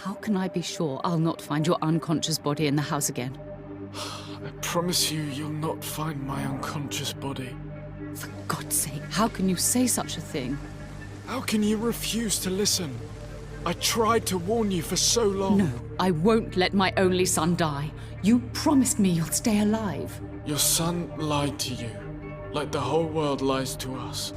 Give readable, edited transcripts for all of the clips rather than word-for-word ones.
How can I be sure I'll not find your unconscious body in the house again? I promise you, you'll not find my unconscious body. For God's sake, how can you say such a thing? How can you refuse to listen? I tried to warn you for so long. No, I won't let my only son die. You promised me you'll stay alive. Your son lied to you, like the whole world lies to us.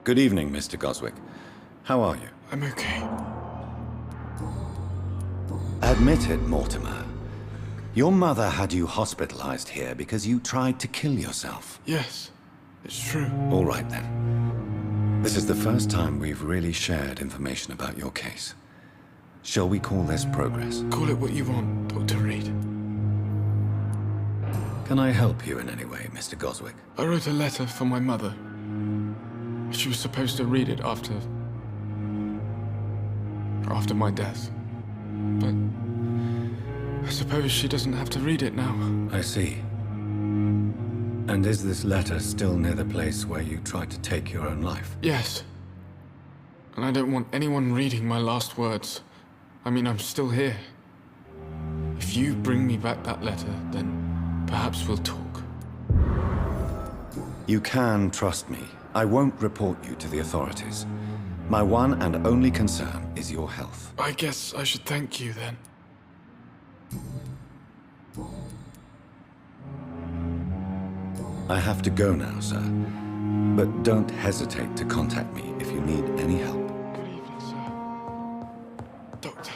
Good evening, Mr. Goswick. How are you? I'm okay. Admit it, Mortimer. Your mother had you hospitalized here because you tried to kill yourself. Yes, it's true. All right, then. This is the first time we've really shared information about your case. Shall we call this progress? Call it what you want, Dr. Reed. Can I help you in any way, Mr. Goswick? I wrote a letter for my mother. She was supposed to read it after my death. But I suppose she doesn't have to read it now. I see. And is this letter still near the place where you tried to take your own life? Yes. And I don't want anyone reading my last words. I mean, I'm still here. If you bring me back that letter, then perhaps we'll talk. You can trust me. I won't report you to the authorities. My one and only concern is your health. I guess I should thank you then. I have to go now, sir. But don't hesitate to contact me if you need any help. Good evening, sir. Doctor.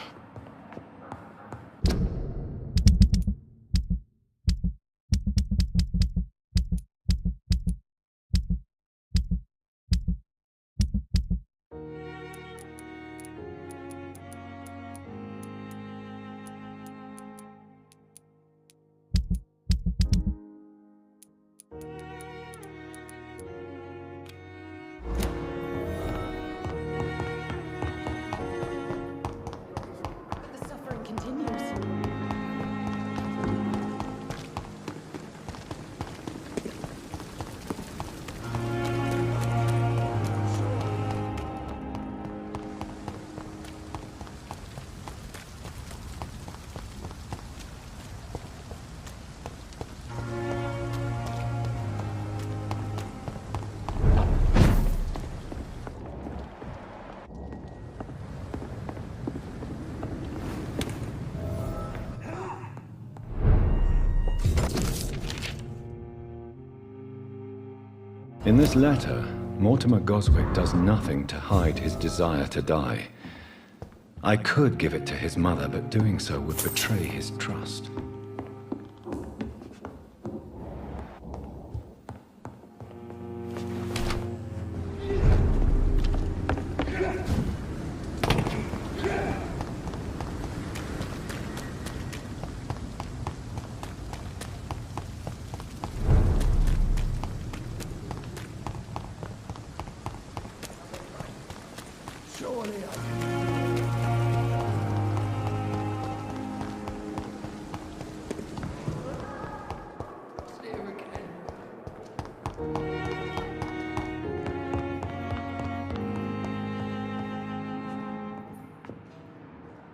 In this letter, Mortimer Goswick does nothing to hide his desire to die. I could give it to his mother, but doing so would betray his trust.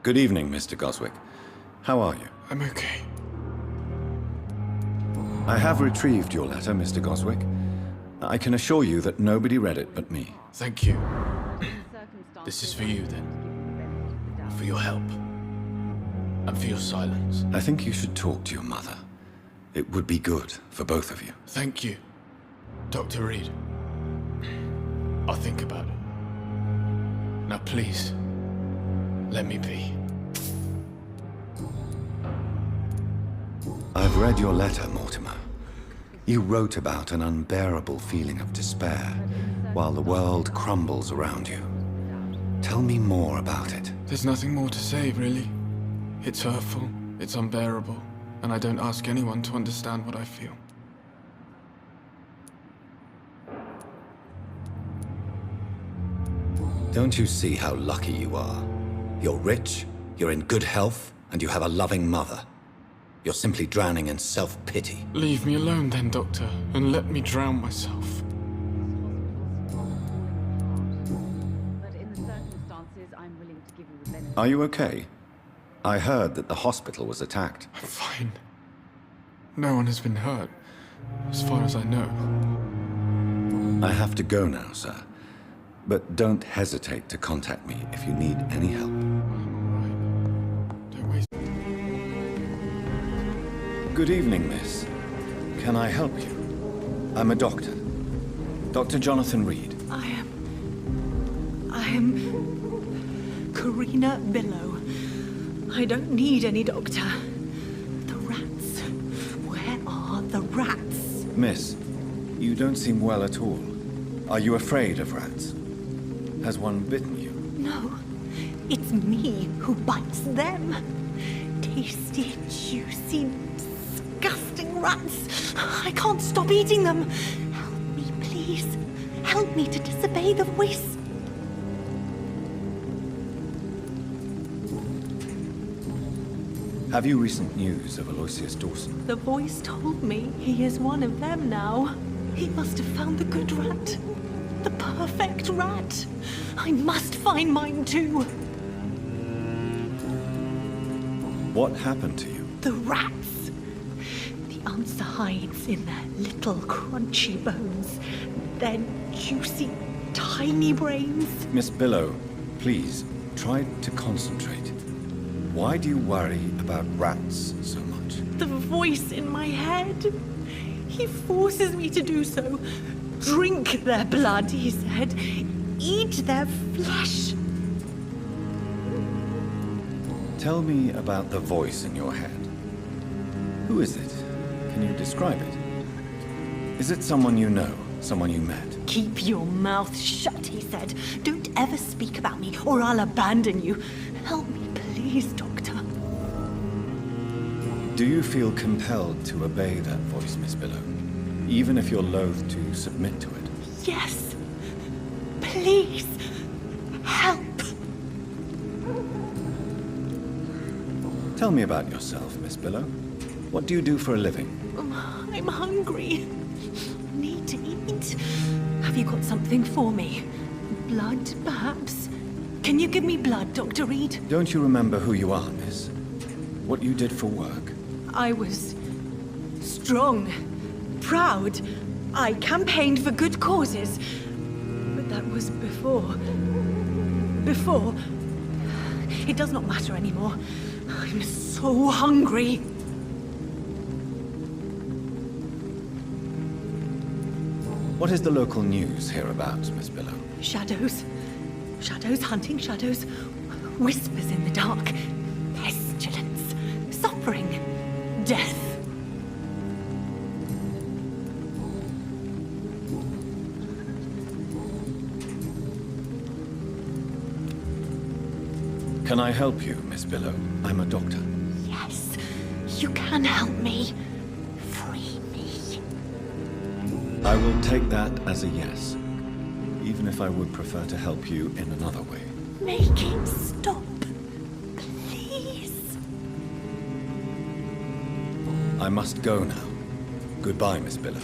Good evening, Mr. Goswick. How are you? I'm okay. I have retrieved your letter, Mr. Goswick. I can assure you that nobody read it but me. Thank you. This is for you, then. For your help. And for your silence. I think you should talk to your mother. It would be good for both of you. Thank you, Dr. Reed. I'll think about it. Now, please, let me be. I've read your letter, Mortimer. You wrote about an unbearable feeling of despair while the world crumbles around you. Tell me more about it. There's nothing more to say, really. It's hurtful, it's unbearable, and I don't ask anyone to understand what I feel. Don't you see how lucky you are? You're rich, you're in good health, and you have a loving mother. You're simply drowning in self-pity. Leave me alone then, Doctor, and let me drown myself. But in the circumstances, I'm willing to give you the benefit. Are you okay? I heard that the hospital was attacked. I'm fine. No one has been hurt, as far as I know. I have to go now, sir. But don't hesitate to contact me if you need any help. I'm alright. Don't waste... Good evening, miss. Can I help you? I'm a doctor. Dr. Jonathan Reed. I am Karina Billow. I don't need any doctor. The rats. Where are the rats? Miss, you don't seem well at all. Are you afraid of rats? Has one bitten you? No, it's me who bites them. Tasty, juicy, disgusting rats. I can't stop eating them. Help me, please. Help me to disobey the voice. Have you recent news of Aloysius Dawson? The voice told me he is one of them now. He must have found the good rat. The perfect rat. I must find mine too. What happened to you? The rats. The answer hides in their little crunchy bones. Their juicy, tiny brains. Miss Billow, please, try to concentrate. Why do you worry about rats so much? The voice in my head. He forces me to do so. Drink their blood, he said. Eat their flesh. Tell me about the voice in your head. Who is it? Can you describe it? Is it someone you know? Someone you met? Keep your mouth shut, he said. Don't ever speak about me, or I'll abandon you. Help me, please, Doctor. Do you feel compelled to obey that voice, Miss Billow? Even if you're loath to submit to it? Yes. Please. Help. Tell me about yourself, Miss Billow. What do you do for a living? I'm hungry. Need to eat. Have you got something for me? Blood, perhaps? Can you give me blood, Dr. Reed? Don't you remember who you are, miss? What you did for work? I was strong, proud. I campaigned for good causes. But that was before. Before. It does not matter anymore. I'm so hungry. What is the local news hereabouts, Miss Billow? Shadows. Shadows hunting shadows. Whispers in the dark. Pestilence. Suffering. Death. Can I help you, Miss Billow? I'm a doctor. Yes, you can help me. Free me. I will take that as a yes, even if I would prefer to help you in another way. Make him stop. Please. I must go now. Goodbye, Miss Billow.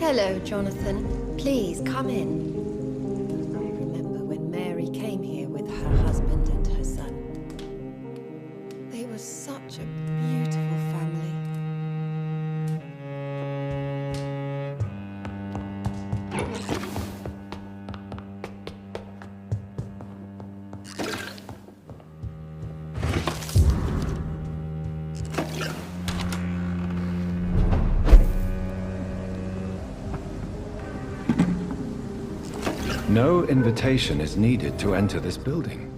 Hello, Jonathan. Please, come in. I remember when Mary came here with her husband and her son. They were such a beautiful family. No invitation is needed to enter this building.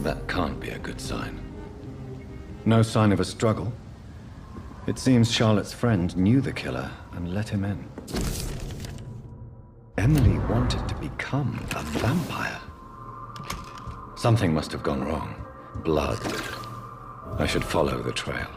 That can't be a good sign. No sign of a struggle. It seems Charlotte's friend knew the killer and let him in. Emily wanted to become a vampire. Something must have gone wrong. Blood. I should follow the trail.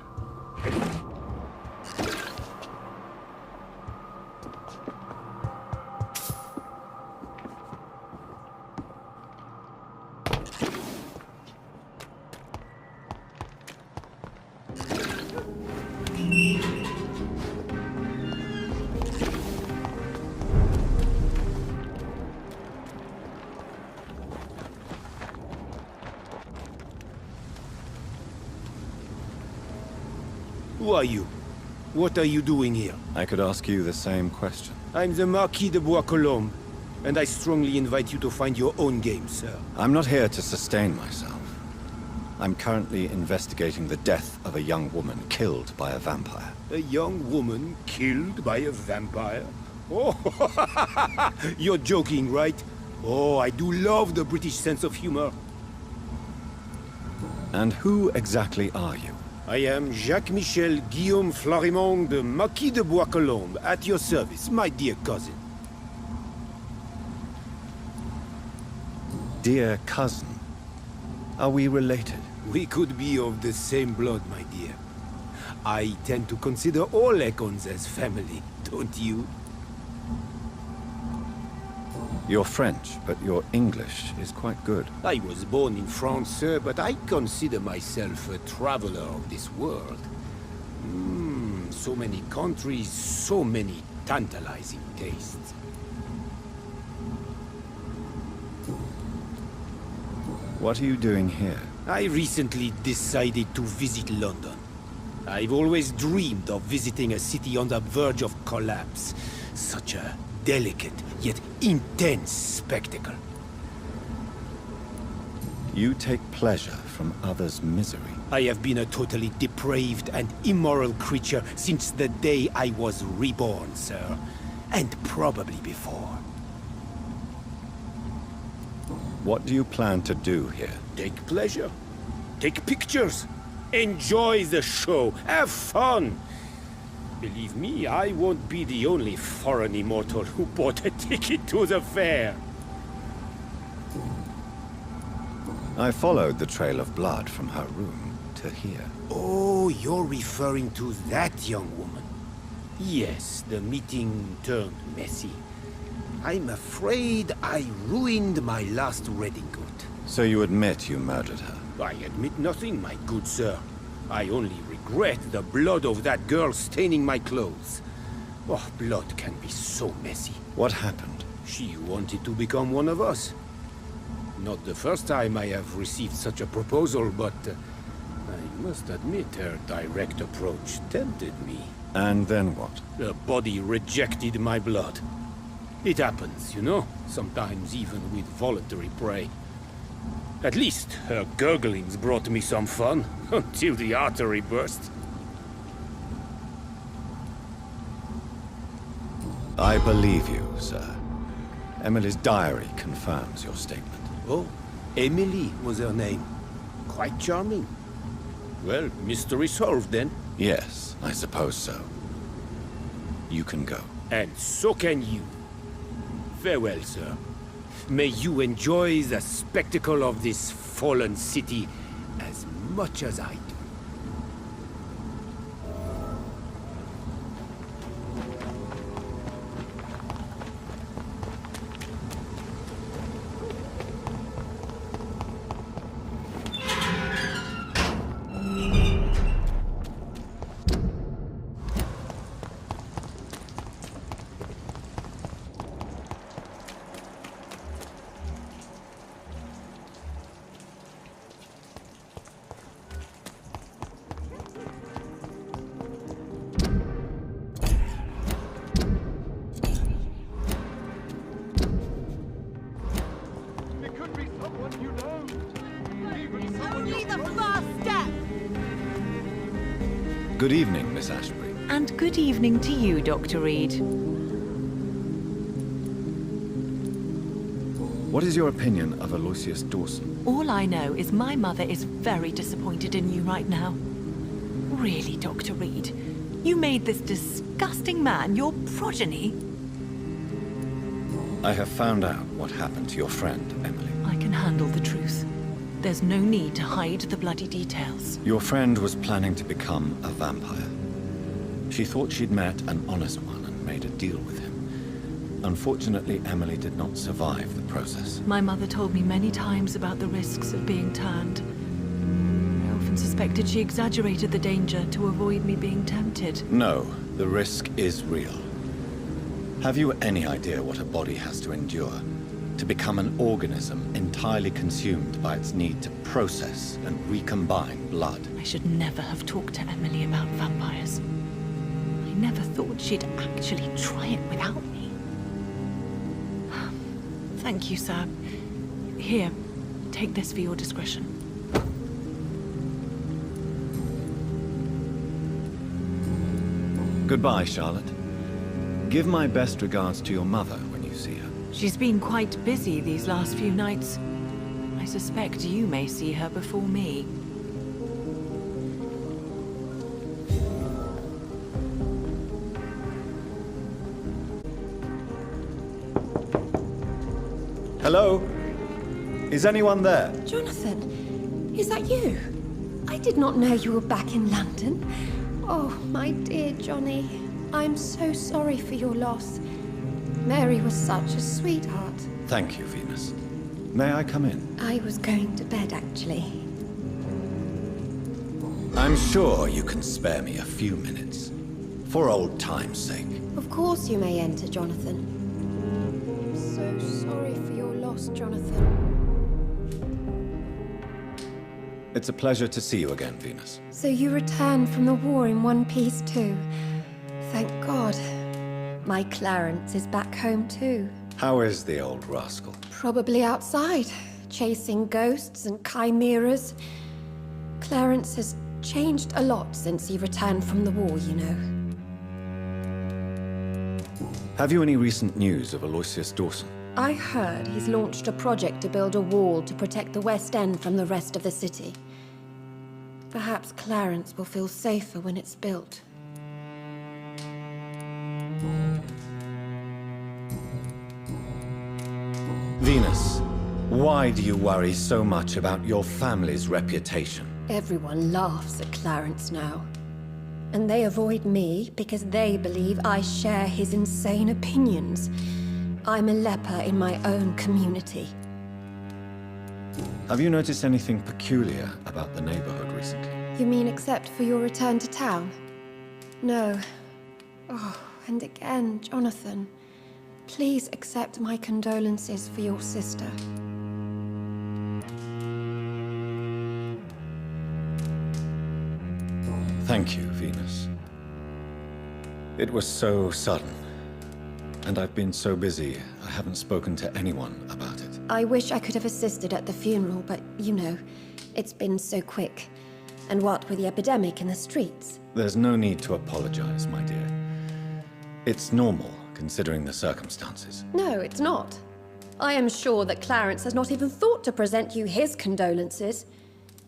Who are you? What are you doing here? I could ask you the same question. I'm the Marquis de Bois-Colombes, and I strongly invite you to find your own game, sir. I'm not here to sustain myself. I'm currently investigating the death of a young woman killed by a vampire. A young woman killed by a vampire? Oh, you're joking, right? Oh, I do love the British sense of humor. And who exactly are you? I am Jacques-Michel Guillaume Florimond de Marquis de Bois-Colombes, at your service, my dear cousin. Dear cousin. Are we related? We could be of the same blood, my dear. I tend to consider all Econs as family, don't you? You're French, but your English is quite good. I was born in France, sir, but I consider myself a traveler of this world. So many countries, so many tantalizing tastes. What are you doing here? I recently decided to visit London. I've always dreamed of visiting a city on the verge of collapse. Such a delicate, yet intense spectacle. You take pleasure from others' misery. I have been a totally depraved and immoral creature since the day I was reborn, sir. And probably before. What do you plan to do here? Take pleasure. Take pictures. Enjoy the show. Have fun. Believe me, I won't be the only foreign immortal who bought a ticket to the fair. I followed the trail of blood from her room to here. Oh, you're referring to that young woman. Yes, the meeting turned messy. I'm afraid I ruined my last redingote. So you admit you murdered her? I admit nothing, my good sir. I only regret the blood of that girl staining my clothes. Oh, blood can be so messy. What happened? She wanted to become one of us. Not the first time I have received such a proposal, but I must admit her direct approach tempted me. And then what? The body rejected my blood. It happens, you know, sometimes even with voluntary prey. At least her gurglings brought me some fun, until the artery burst. I believe you, sir. Emily's diary confirms your statement. Oh, Emily was her name. Quite charming. Well, mystery solved then. Yes, I suppose so. You can go. And so can you. Farewell, sir. May you enjoy the spectacle of this fallen city as much as I do. could be someone you know. Even someone Only you're the close first step! Good evening, Miss Ashbury. And good evening to you, Dr. Reed. What is your opinion of Aloysius Dawson? All I know is my mother is very disappointed in you right now. Really, Dr. Reed? You made this disgusting man your progeny? I have found out what happened to your friend, Emily. I can handle the truth. There's no need to hide the bloody details. Your friend was planning to become a vampire. She thought she'd met an honest one and made a deal with him. Unfortunately, Emily did not survive the process. My mother told me many times about the risks of being turned. I often suspected she exaggerated the danger to avoid me being tempted. No, the risk is real. Have you any idea what a body has to endure? To become an organism entirely consumed by its need to process and recombine blood? I should never have talked to Emily about vampires. I never thought she'd actually try it without me. Thank you, sir. Here, take this for your discretion. Goodbye, Charlotte. Give my best regards to your mother when you see her. She's been quite busy these last few nights. I suspect you may see her before me. Hello? Is anyone there? Jonathan, is that you? I did not know you were back in London. Oh, my dear Johnny. I'm so sorry for your loss. Mary was such a sweetheart. Thank you, Venus. May I come in? I was going to bed, actually. I'm sure you can spare me a few minutes. For old time's sake. Of course you may enter, Jonathan. I'm so sorry for your loss, Jonathan. It's a pleasure to see you again, Venus. So you returned from the war in one piece too. Thank God. My Clarence is back home too. How is the old rascal? Probably outside, chasing ghosts and chimeras. Clarence has changed a lot since he returned from the war, you know. Have you any recent news of Aloysius Dawson? I heard he's launched a project to build a wall to protect the West End from the rest of the city. Perhaps Clarence will feel safer when it's built. Venus, why do you worry so much about your family's reputation? Everyone laughs at Clarence now. And they avoid me because they believe I share his insane opinions. I'm a leper in my own community. Have you noticed anything peculiar about the neighborhood recently? You mean except for your return to town? No. Oh, and again, Jonathan. Please accept my condolences for your sister. Thank you, Venus. It was so sudden. And I've been so busy, I haven't spoken to anyone about it. I wish I could have assisted at the funeral, but you know, it's been so quick. And what with the epidemic in the streets? There's no need to apologize, my dear. It's normal, considering the circumstances. No, it's not. I am sure that Clarence has not even thought to present you his condolences.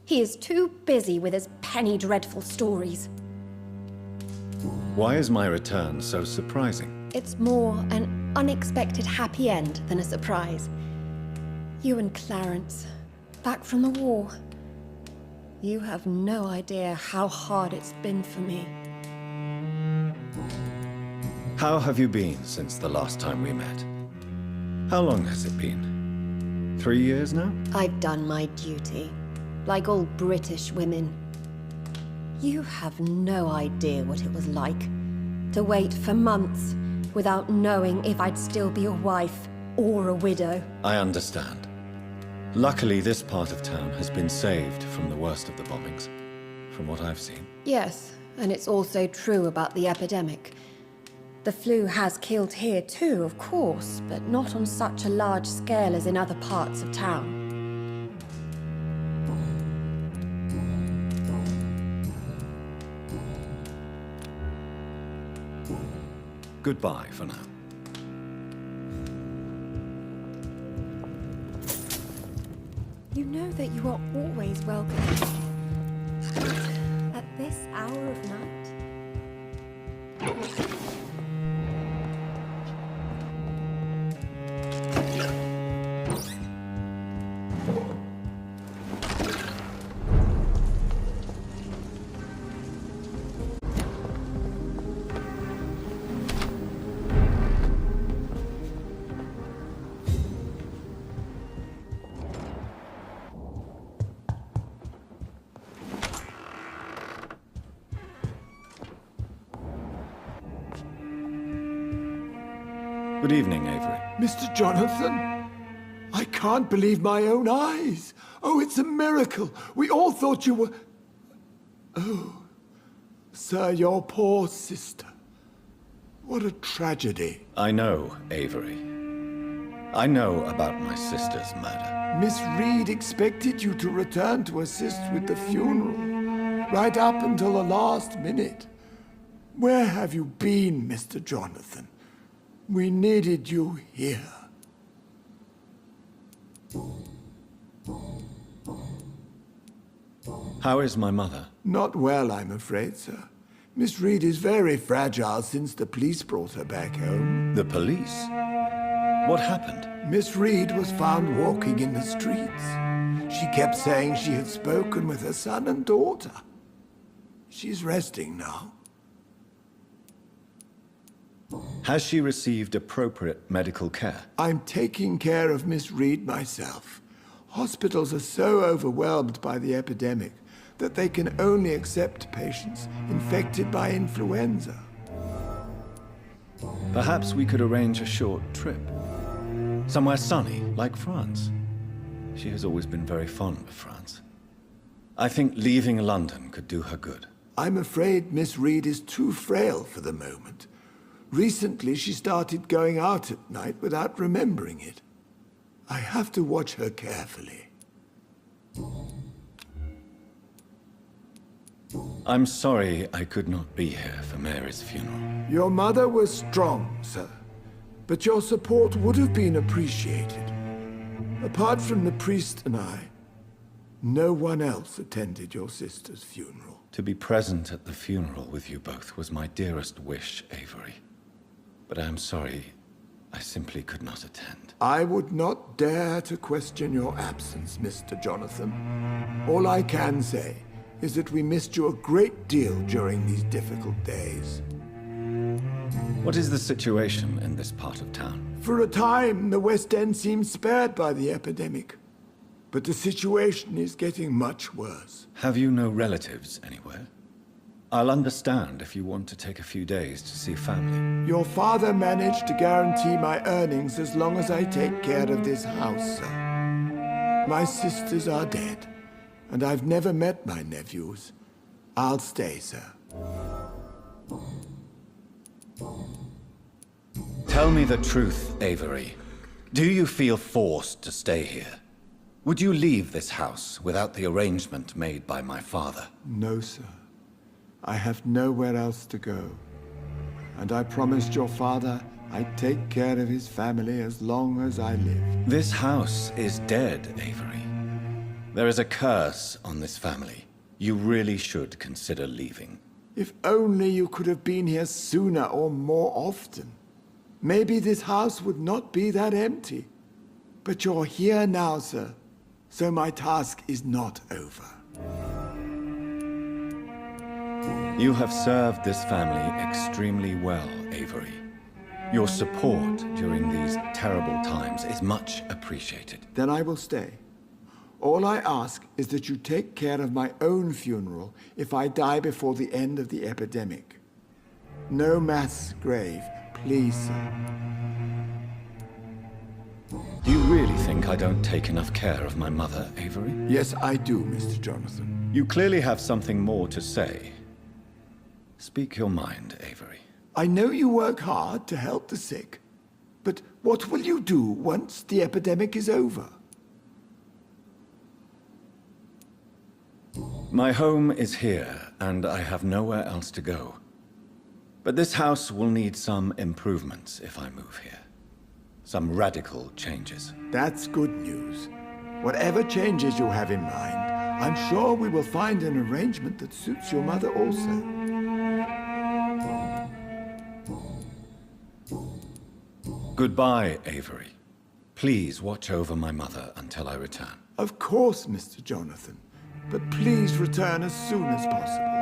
He is too busy with his penny dreadful stories. Why is my return so surprising? It's more an unexpected happy end than a surprise. You and Clarence, back from the war. You have no idea how hard it's been for me. How have you been since the last time we met? How long has it been? 3 years now? I've done my duty, like all British women. You have no idea what it was like to wait for months without knowing if I'd still be a wife or a widow. I understand. Luckily, this part of town has been saved from the worst of the bombings, from what I've seen. Yes, and it's also true about the epidemic. The flu has killed here too, of course, but not on such a large scale as in other parts of town. Goodbye for now. You know that you are always welcome. At this hour of night? Good evening, Avery. Mr. Jonathan, I can't believe my own eyes. Oh, it's a miracle. We all thought you were... Oh, sir, your poor sister. What a tragedy. I know, Avery. I know about my sister's murder. Miss Reed expected you to return to assist with the funeral, right up until the last minute. Where have you been, Mr. Jonathan? We needed you here. How is my mother? Not well, I'm afraid, sir. Miss Reed is very fragile since the police brought her back home. The police? What happened? Miss Reed was found walking in the streets. She kept saying she had spoken with her son and daughter. She's resting now. Has she received appropriate medical care? I'm taking care of Miss Reed myself. Hospitals are so overwhelmed by the epidemic that they can only accept patients infected by influenza. Perhaps we could arrange a short trip. Somewhere sunny, like France. She has always been very fond of France. I think leaving London could do her good. I'm afraid Miss Reed is too frail for the moment. Recently, she started going out at night without remembering it. I have to watch her carefully. I'm sorry I could not be here for Mary's funeral. Your mother was strong, sir, but your support would have been appreciated. Apart from the priest and I, no one else attended your sister's funeral. To be present at the funeral with you both was my dearest wish, Avery. But I am sorry, I simply could not attend. I would not dare to question your absence, Mr. Jonathan. All I can say is that we missed you a great deal during these difficult days. What is the situation in this part of town? For a time, the West End seemed spared by the epidemic. But the situation is getting much worse. Have you no relatives anywhere? I'll understand if you want to take a few days to see family. Your father managed to guarantee my earnings as long as I take care of this house, sir. My sisters are dead, and I've never met my nephews. I'll stay, sir. Tell me the truth, Avery. Do you feel forced to stay here? Would you leave this house without the arrangement made by my father? No, sir. I have nowhere else to go. And I promised your father I'd take care of his family as long as I live. This house is dead, Avery. There is a curse on this family. You really should consider leaving. If only you could have been here sooner or more often. Maybe this house would not be that empty. But you're here now, sir. So my task is not over. You have served this family extremely well, Avery. Your support during these terrible times is much appreciated. Then I will stay. All I ask is that you take care of my own funeral if I die before the end of the epidemic. No mass grave, please, sir. Do you really think I don't take enough care of my mother, Avery? Yes, I do, Mr. Jonathan. You clearly have something more to say. Speak your mind, Avery. I know you work hard to help the sick, but what will you do once the epidemic is over? My home is here, and I have nowhere else to go. But this house will need some improvements if I move here. Some radical changes. That's good news. Whatever changes you have in mind, I'm sure we will find an arrangement that suits your mother also. Goodbye, Avery. Please watch over my mother until I return. Of course, Mr. Jonathan. But please return as soon as possible.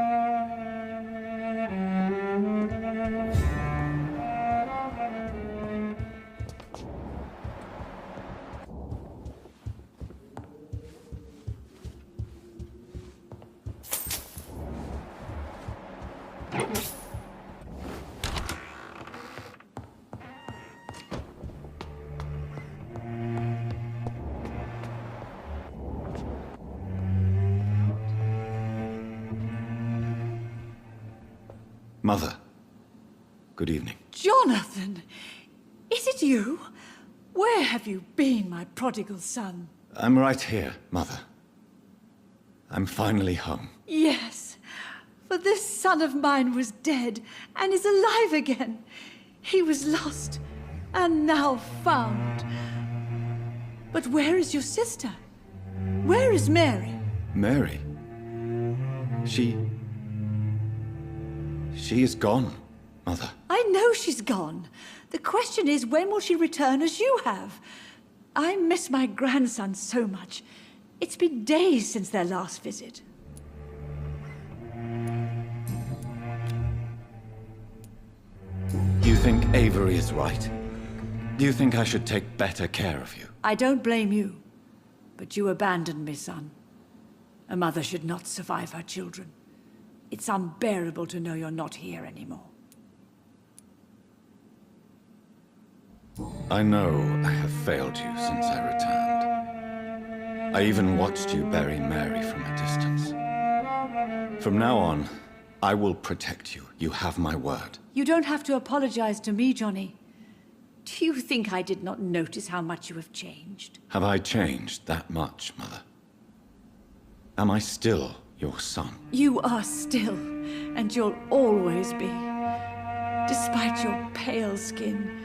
Mother, good evening. Jonathan! Is it you? Where have you been, my prodigal son? I'm right here, Mother. I'm finally home. Yes, for this son of mine was dead and is alive again. He was lost and now found. But where is your sister? Where is Mary? Mary? She is gone, Mother. I know she's gone. The question is, when will she return as you have? I miss my grandson so much. It's been days since their last visit. Do you think Avery is right? Do you think I should take better care of you? I don't blame you, but you abandoned me, son. A mother should not survive her children. It's unbearable to know you're not here anymore. I know I have failed you since I returned. I even watched you bury Mary from a distance. From now on, I will protect you. You have my word. You don't have to apologize to me, Johnny. Do you think I did not notice how much you have changed? Have I changed that much, Mother? Am I still your son? You are still, and you'll always be. Despite your pale skin,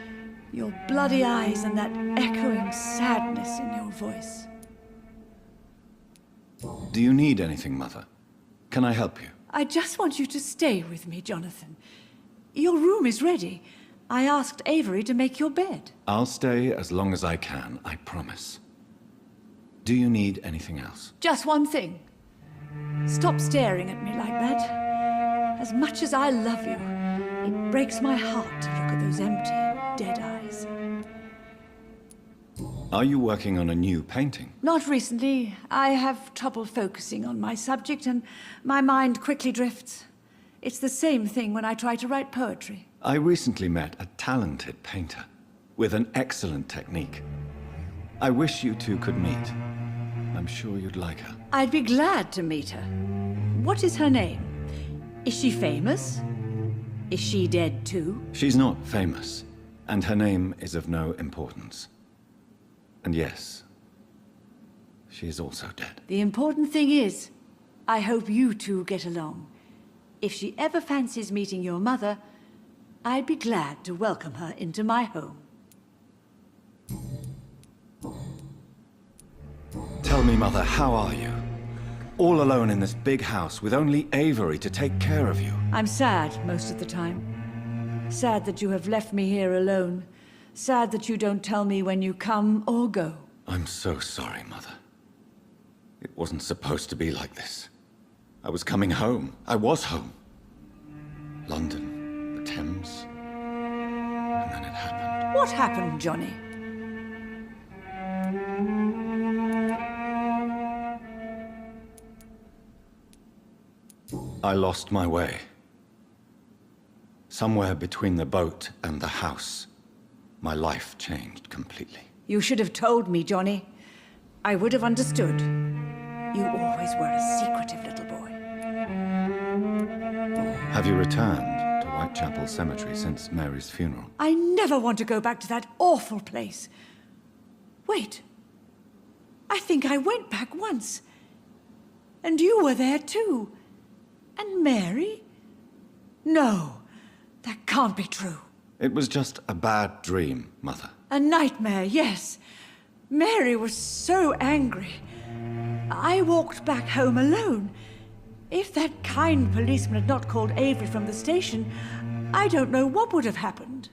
your bloody eyes, and that echoing sadness in your voice. Do you need anything, Mother? Can I help you? I just want you to stay with me, Jonathan. Your room is ready. I asked Avery to make your bed. I'll stay as long as I can, I promise. Do you need anything else? Just one thing. Stop staring at me like that. As much as I love you, it breaks my heart to look at those empty, dead eyes. Are you working on a new painting? Not recently. I have trouble focusing on my subject, and my mind quickly drifts. It's the same thing when I try to write poetry. I recently met a talented painter with an excellent technique. I wish you two could meet. I'm sure you'd like her. I'd be glad to meet her. What is her name? Is she famous? Is she dead too? She's not famous, and her name is of no importance. And yes, she is also dead. The important thing is, I hope you two get along. If she ever fancies meeting your mother, I'd be glad to welcome her into my home. Tell me, Mother, how are you? All alone in this big house with only Avery to take care of you. I'm sad most of the time. Sad that you have left me here alone. Sad that you don't tell me when you come or go. I'm so sorry, Mother. It wasn't supposed to be like this. I was coming home. I was home. London, the Thames. And then it happened. What happened, Johnny? I lost my way. Somewhere between the boat and the house, my life changed completely. You should have told me, Johnny. I would have understood. You always were a secretive little boy. Have you returned to where Whitechapel Cemetery since Mary's funeral. I never want to go back to that awful place. Wait. I think I went back once. And you were there too. And Mary? No, that can't be true. It was just a bad dream, Mother. A nightmare, yes. Mary was so angry. I walked back home alone. If that kind policeman had not called Avery from the station, I don't know what would have happened.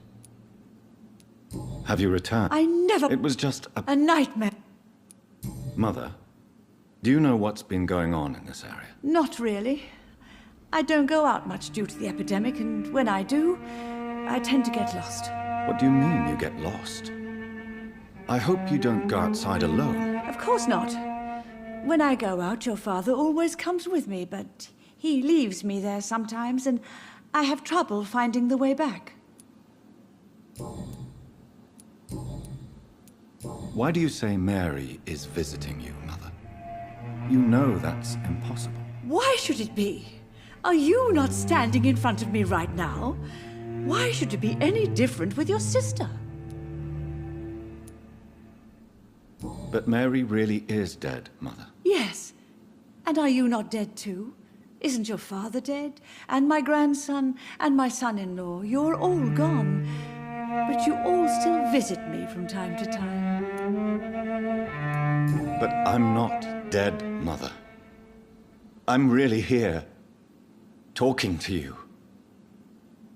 Have you returned? I never... It was just a nightmare. Mother, do you know what's been going on in this area? Not really. I don't go out much due to the epidemic, and when I do, I tend to get lost. What do you mean you get lost? I hope you don't go outside alone. Of course not. When I go out, your father always comes with me, but he leaves me there sometimes, and I have trouble finding the way back. Why do you say Mary is visiting you, Mother? You know that's impossible. Why should it be? Are you not standing in front of me right now? Why should it be any different with your sister? But Mary really is dead, Mother. Yes. And are you not dead too? Isn't your father dead? And my grandson? And my son-in-law? You're all gone. But you all still visit me from time to time. But I'm not dead, Mother. I'm really here, talking to you,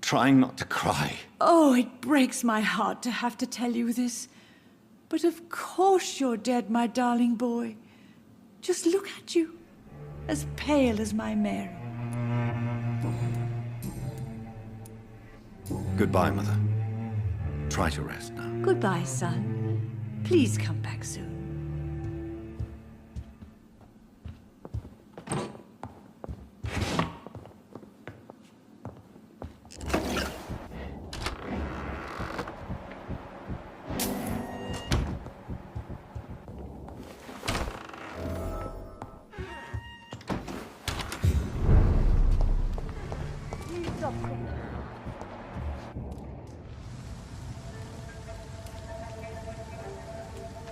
trying not to cry. Oh, it breaks my heart to have to tell you this. But of course you're dead, my darling boy. Just look at you, as pale as my Mary. Goodbye, Mother. Try to rest now. Goodbye, son. Please come back soon.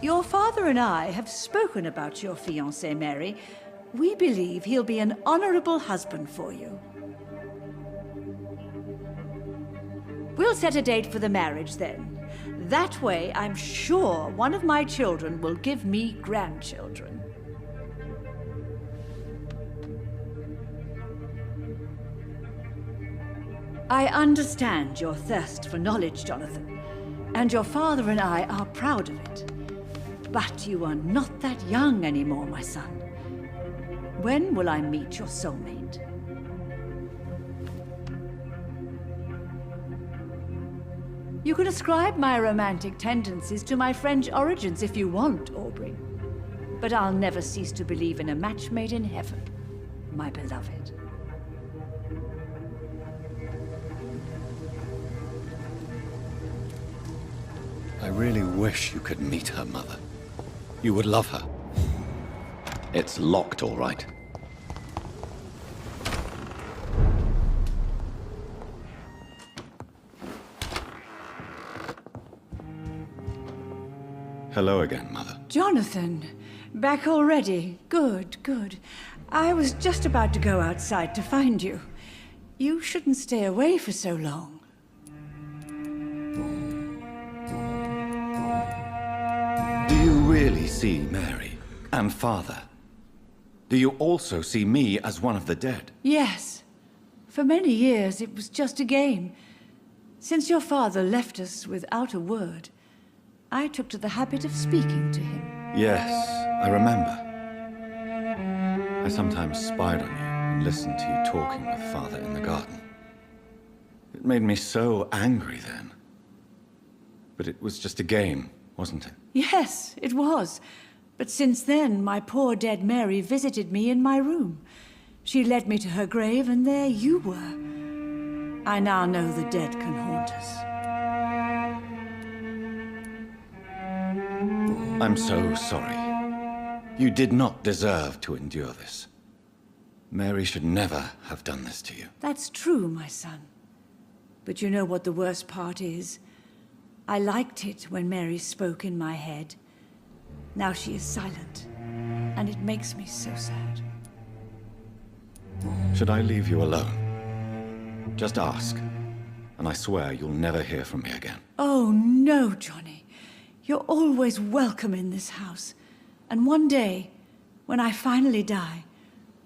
Your father and I have spoken about your fiancé, Mary. We believe he'll be an honorable husband for you. We'll set a date for the marriage then. That way, I'm sure one of my children will give me grandchildren. I understand your thirst for knowledge, Jonathan, and your father and I are proud of it. But you are not that young anymore, my son. When will I meet your soulmate? You can ascribe my romantic tendencies to my French origins if you want, Aubrey. But I'll never cease to believe in a match made in heaven, my beloved. I really wish you could meet her, Mother. You would love her. It's locked, all right. Hello again, Mother. Jonathan, back already. Good, good. I was just about to go outside to find you. You shouldn't stay away for so long. Do you really see Mary and Father? Do you also see me as one of the dead? Yes. For many years, it was just a game. Since your father left us without a word, I took to the habit of speaking to him. Yes, I remember. I sometimes spied on you and listened to you talking with Father in the garden. It made me so angry then. But it was just a game, wasn't it? Yes, it was. But since then, my poor dead Mary visited me in my room. She led me to her grave, and there you were. I now know the dead can haunt us. I'm so sorry. You did not deserve to endure this. Mary should never have done this to you. That's true, my son. But you know what the worst part is? I liked it when Mary spoke in my head. Now she is silent, and it makes me so sad. Should I leave you alone? Just ask, and I swear you'll never hear from me again. Oh, no, Johnny. You're always welcome in this house. And one day, when I finally die,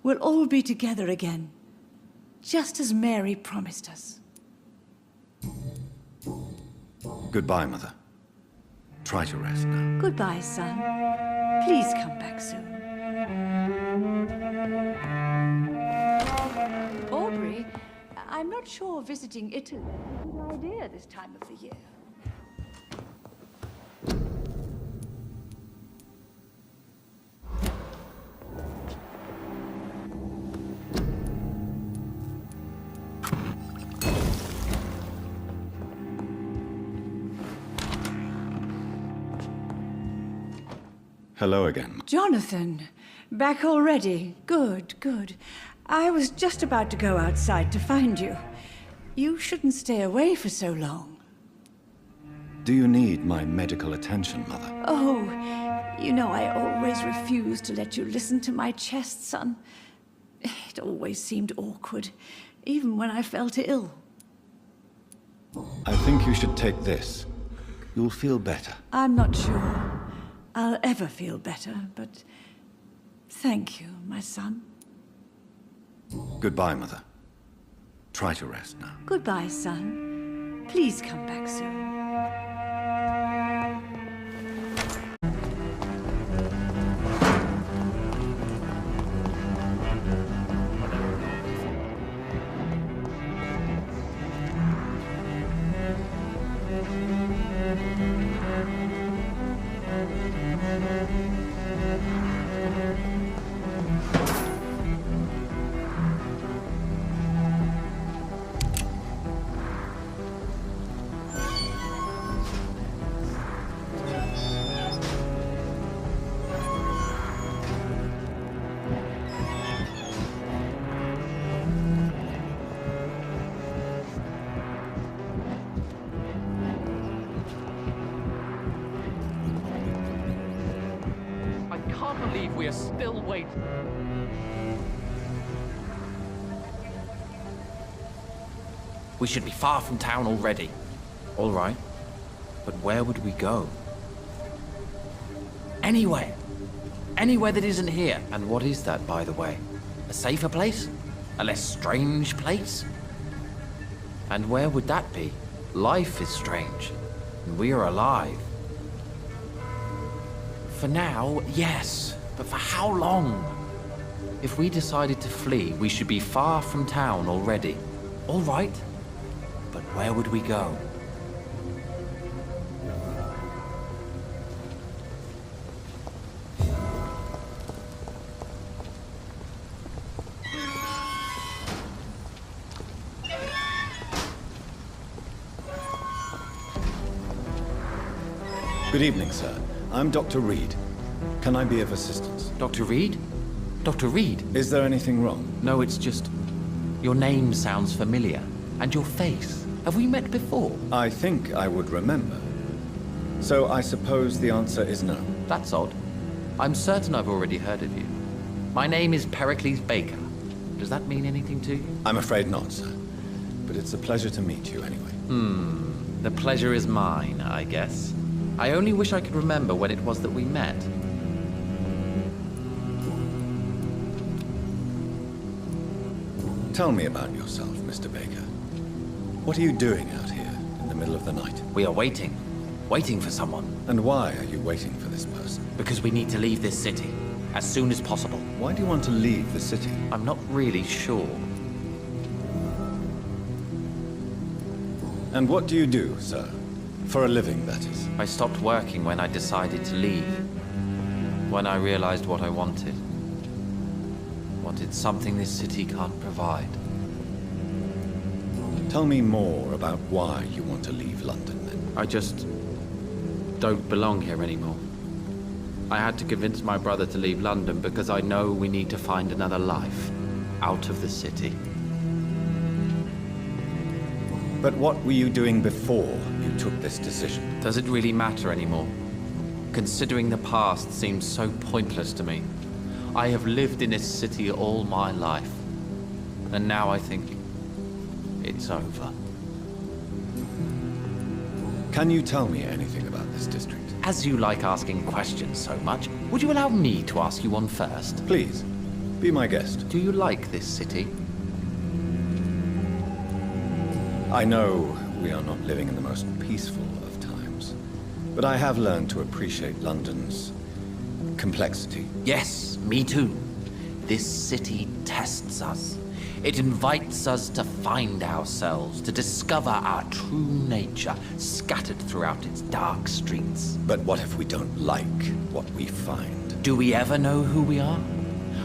we'll all be together again. Just as Mary promised us. Goodbye, Mother. Try to rest now. Goodbye, son. Please come back soon. Aubrey, I'm not sure visiting Italy is a good idea this time of the year. Hello again. Jonathan, back already. Good, good. I was just about to go outside to find you. You shouldn't stay away for so long. Do you need my medical attention, Mother? Oh, you know I always refused to let you listen to my chest, son. It always seemed awkward, even when I felt ill. I think you should take this. You'll feel better. I'm not sure I'll ever feel better, but thank you, my son. Goodbye, Mother. Try to rest now. Goodbye, son. Please come back soon. I can't believe we are still waiting. We should be far from town already. All right. But where would we go? Anywhere. Anywhere that isn't here. And what is that, by the way? A safer place? A less strange place? And where would that be? Life is strange. And we are alive. For now, yes. But for how long? If we decided to flee, we should be far from town already. All right. But where would we go? Good evening, sir. I'm Dr. Reed. Can I be of assistance? Dr. Reed? Dr. Reed? Is there anything wrong? No, it's just... Your name sounds familiar. And your face. Have we met before? I think I would remember. So I suppose the answer is no. That's odd. I'm certain I've already heard of you. My name is Pericles Baker. Does that mean anything to you? I'm afraid not, sir. But it's a pleasure to meet you anyway. The pleasure is mine, I guess. I only wish I could remember when it was that we met. Tell me about yourself, Mr. Baker. What are you doing out here in the middle of the night? We are waiting. Waiting for someone. And why are you waiting for this person? Because we need to leave this city. As soon as possible. Why do you want to leave the city? I'm not really sure. And what do you do, sir? For a living, that is. I stopped working when I decided to leave. When I realized what I wanted. Wanted something this city can't provide. Tell me more about why you want to leave London, then. I just don't belong here anymore. I had to convince my brother to leave London because I know we need to find another life out of the city. But what were you doing before you took this decision? Does it really matter anymore? Considering the past seems so pointless to me. I have lived in this city all my life. And now I think it's over. Can you tell me anything about this district? As you like asking questions so much, would you allow me to ask you one first? Please, be my guest. Do you like this city? I know we are not living in the most peaceful of times, but I have learned to appreciate London's complexity. Yes, me too. This city tests us. It invites us to find ourselves, to discover our true nature scattered throughout its dark streets. But what if we don't like what we find? Do we ever know who we are?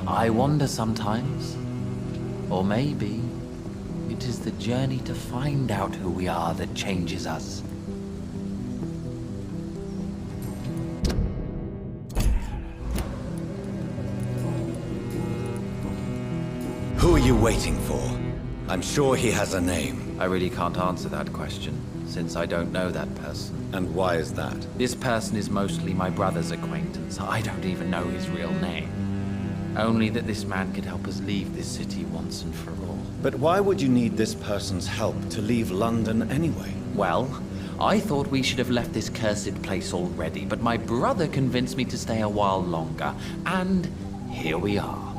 I wonder sometimes. Or maybe it is the journey to find out who we are that changes us. Who are you waiting for? I'm sure he has a name. I really can't answer that question, since I don't know that person. And why is that? This person is mostly my brother's acquaintance. I don't even know his real name. Only that this man could help us leave this city once and for all. But why would you need this person's help to leave London anyway? Well, I thought we should have left this cursed place already, but my brother convinced me to stay a while longer, and here we are.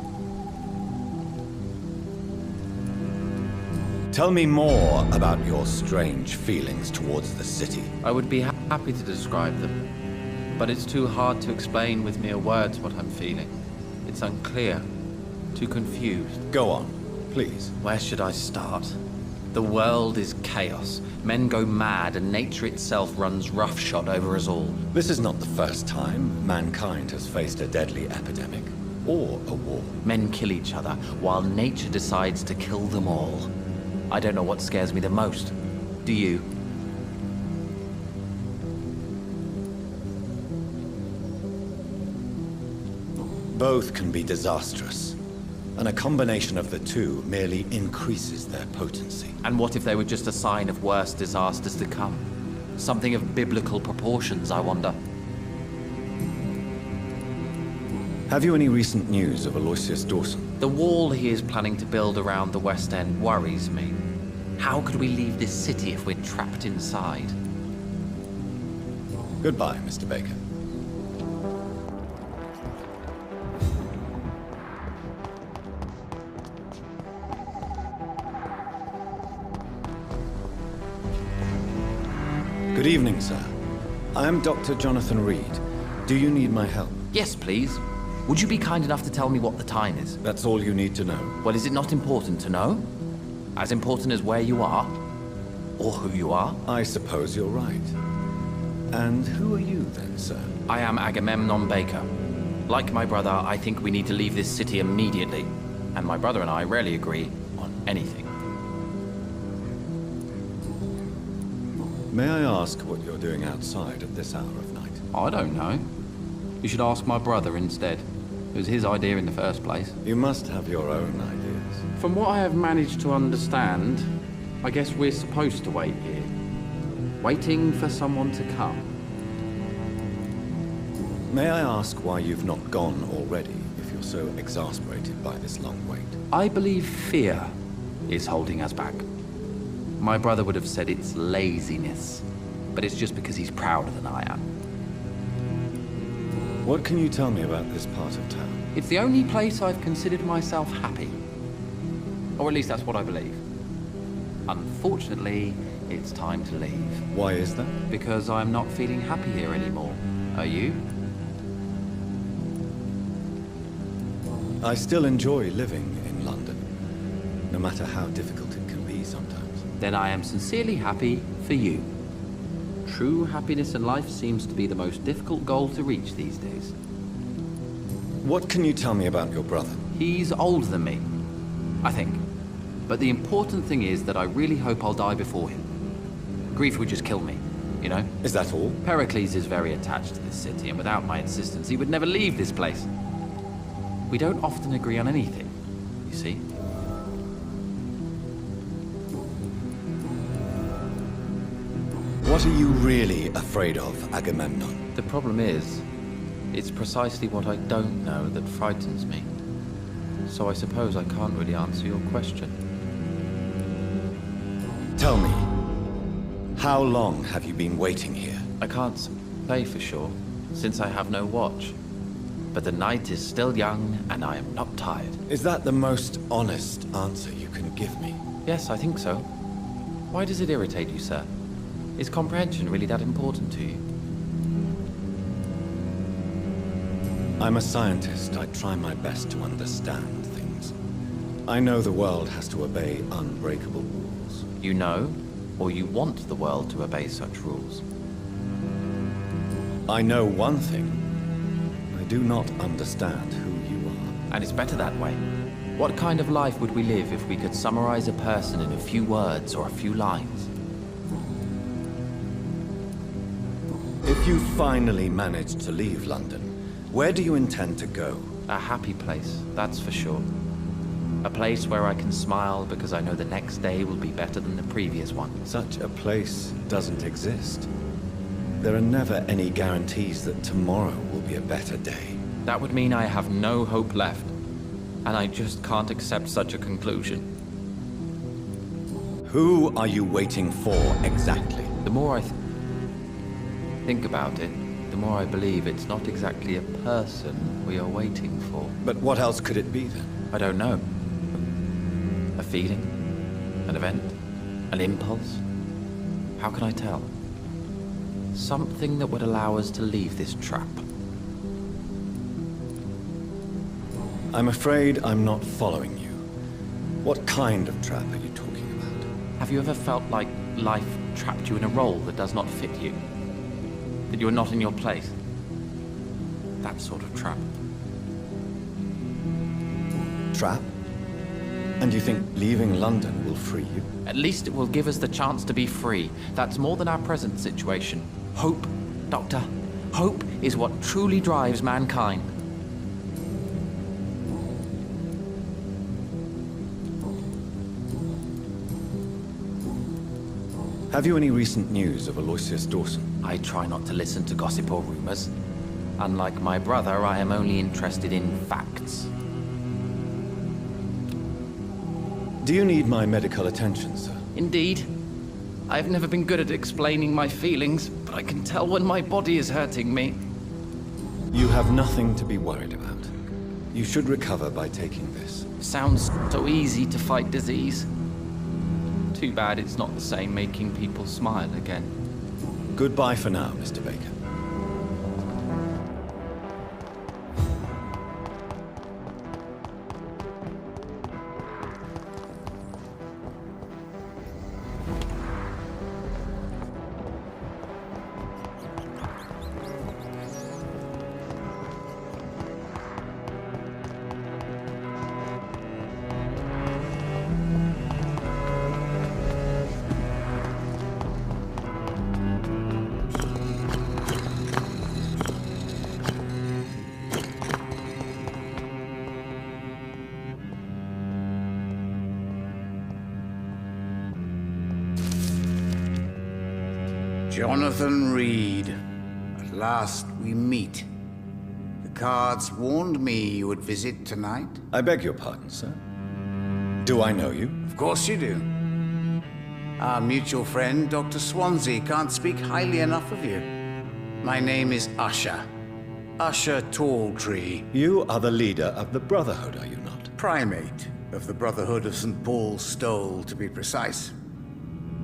Tell me more about your strange feelings towards the city. I would be happy to describe them, but it's too hard to explain with mere words what I'm feeling. It's unclear, too confused. Go on, please. Where should I start? The world is chaos. Men go mad, and nature itself runs roughshod over us all. This is not the first time mankind has faced a deadly epidemic, or a war. Men kill each other, while nature decides to kill them all. I don't know what scares me the most. Do you? Both can be disastrous, and a combination of the two merely increases their potency. And what if they were just a sign of worse disasters to come? Something of biblical proportions, I wonder. Have you any recent news of Aloysius Dawson? The wall he is planning to build around the West End worries me. How could we leave this city if we're trapped inside? Goodbye, Mr. Baker. Good evening, sir. I am Dr. Jonathan Reed. Do you need my help? Yes, please. Would you be kind enough to tell me what the time is? That's all you need to know. Well, is it not important to know? As important as where you are? Or who you are? I suppose you're right. And who are you then, sir? I am Agamemnon Baker. Like my brother, I think we need to leave this city immediately. And my brother and I rarely agree on anything. May I ask what you're doing outside at this hour of night? I don't know. You should ask my brother instead. It was his idea in the first place. You must have your own ideas. From what I have managed to understand, I guess we're supposed to wait here. Waiting for someone to come. May I ask why you've not gone already, if you're so exasperated by this long wait? I believe fear is holding us back. My brother would have said it's laziness, but it's just because he's prouder than I am. What can you tell me about this part of town? It's the only place I've considered myself happy. Or at least that's what I believe. Unfortunately, it's time to leave. Why is that? Because I'm not feeling happy here anymore. Are you? I still enjoy living in London, no matter how difficult it can be sometimes. Then I am sincerely happy for you. True happiness in life seems to be the most difficult goal to reach these days. What can you tell me about your brother? He's older than me, I think. But the important thing is that I really hope I'll die before him. Grief would just kill me, you know? Is that all? Pericles is very attached to this city, and without my insistence, he would never leave this place. We don't often agree on anything, you see. What are you really afraid of, Agamemnon? The problem is, it's precisely what I don't know that frightens me. So I suppose I can't really answer your question. Tell me, how long have you been waiting here? I can't say for sure, since I have no watch. But the night is still young, and I am not tired. Is that the most honest answer you can give me? Yes, I think so. Why does it irritate you, sir? Is comprehension really that important to you? I'm a scientist. I try my best to understand things. I know the world has to obey unbreakable rules. You know, or you want the world to obey such rules? I know one thing. I do not understand who you are. And it's better that way. What kind of life would we live if we could summarize a person in a few words or a few lines? If you finally manage to leave London, where do you intend to go? A happy place, that's for sure. A place where I can smile because I know the next day will be better than the previous one. Such a place doesn't exist. There are never any guarantees that tomorrow will be a better day. That would mean I have no hope left. And I just can't accept such a conclusion. Who are you waiting for, exactly? The more I think about it, the more I believe it's not exactly a person we are waiting for. But what else could it be, then? I don't know. A feeling? An event? An impulse? How can I tell? Something that would allow us to leave this trap. I'm afraid I'm not following you. What kind of trap are you talking about? Have you ever felt like life trapped you in a role that does not fit you? That you're not in your place? That sort of trap. Trap? And you think leaving London will free you? At least it will give us the chance to be free. That's more than our present situation. Hope, Doctor. Hope is what truly drives mankind. Have you any recent news of Aloysius Dawson? I try not to listen to gossip or rumors. Unlike my brother, I am only interested in facts. Do you need my medical attention, sir? Indeed. I've never been good at explaining my feelings, but I can tell when my body is hurting me. You have nothing to be worried about. You should recover by taking this. Sounds so easy to fight disease. Too bad it's not the same making people smile again. Goodbye for now, Mr. Baker. Jonathan Reed. At last we meet. The cards warned me you would visit tonight. I beg your pardon, sir. Do I know you? Of course you do. Our mutual friend, Dr. Swansea, can't speak highly enough of you. My name is Usher. Usher Talltree. You are the leader of the Brotherhood, are you not? Primate of the Brotherhood of St. Paul's Stole, to be precise.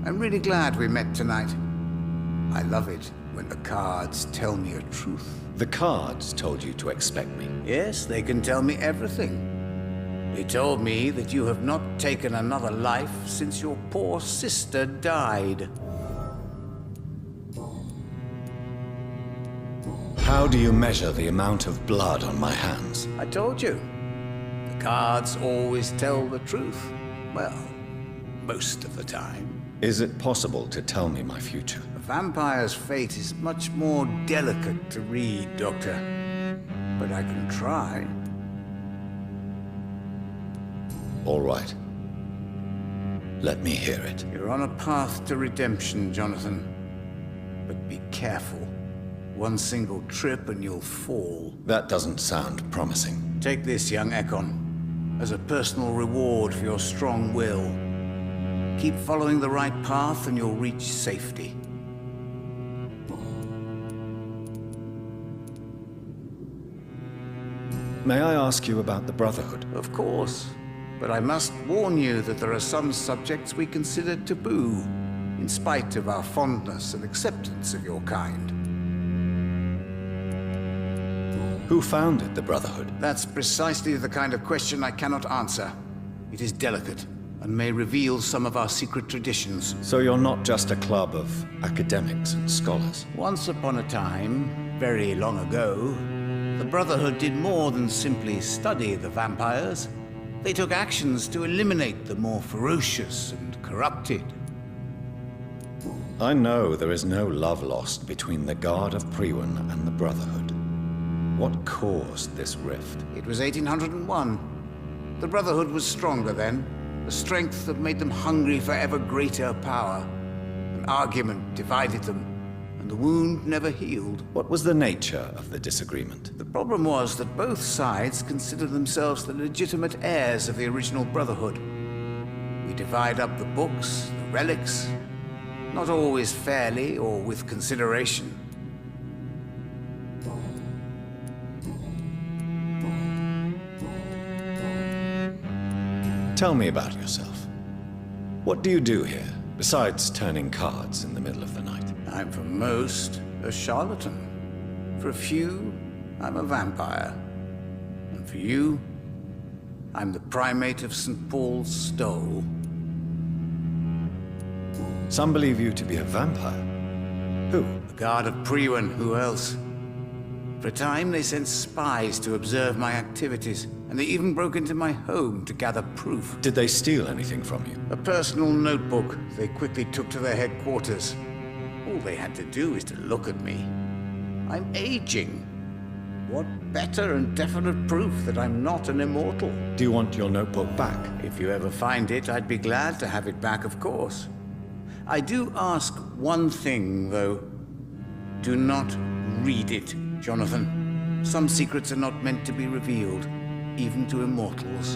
I'm really glad we met tonight. I love it when the cards tell me a truth. The cards told you to expect me. Yes, they can tell me everything. They told me that you have not taken another life since your poor sister died. How do you measure the amount of blood on my hands? I told you. The cards always tell the truth. Well, most of the time. Is it possible to tell me my future? A vampire's fate is much more delicate to read, Doctor. But I can try. All right. Let me hear it. You're on a path to redemption, Jonathan. But be careful. One single trip and you'll fall. That doesn't sound promising. Take this, young Ekon, as a personal reward for your strong will. Keep following the right path and you'll reach safety. May I ask you about the Brotherhood? Of course. But I must warn you that there are some subjects we consider taboo, in spite of our fondness and acceptance of your kind. Who founded the Brotherhood? That's precisely the kind of question I cannot answer. It is delicate, and may reveal some of our secret traditions. So you're not just a club of academics and scholars? Once upon a time, very long ago, the Brotherhood did more than simply study the vampires. They took actions to eliminate the more ferocious and corrupted. I know there is no love lost between the Guard of Priwen and the Brotherhood. What caused this rift? It was 1801. The Brotherhood was stronger then, a strength that made them hungry for ever greater power. An argument divided them, and the wound never healed. What was the nature of the disagreement? The problem was that both sides considered themselves the legitimate heirs of the original Brotherhood. We divide up the books, the relics, not always fairly or with consideration. Tell me about yourself. What do you do here, besides turning cards in the middle of the night? I'm for most a charlatan. For a few, I'm a vampire. And for you, I'm the primate of St. Paul's Stole. Some believe you to be a vampire. Who? The Guard of Priwen, who else? For a time, they sent spies to observe my activities, and they even broke into my home to gather proof. Did they steal anything from you? A personal notebook they quickly took to their headquarters. All they had to do is to look at me. I'm aging. What better and definite proof that I'm not an immortal? Do you want your notebook back? If you ever find it, I'd be glad to have it back, of course. I do ask one thing, though. Do not read it, Jonathan. Some secrets are not meant to be revealed, even to immortals.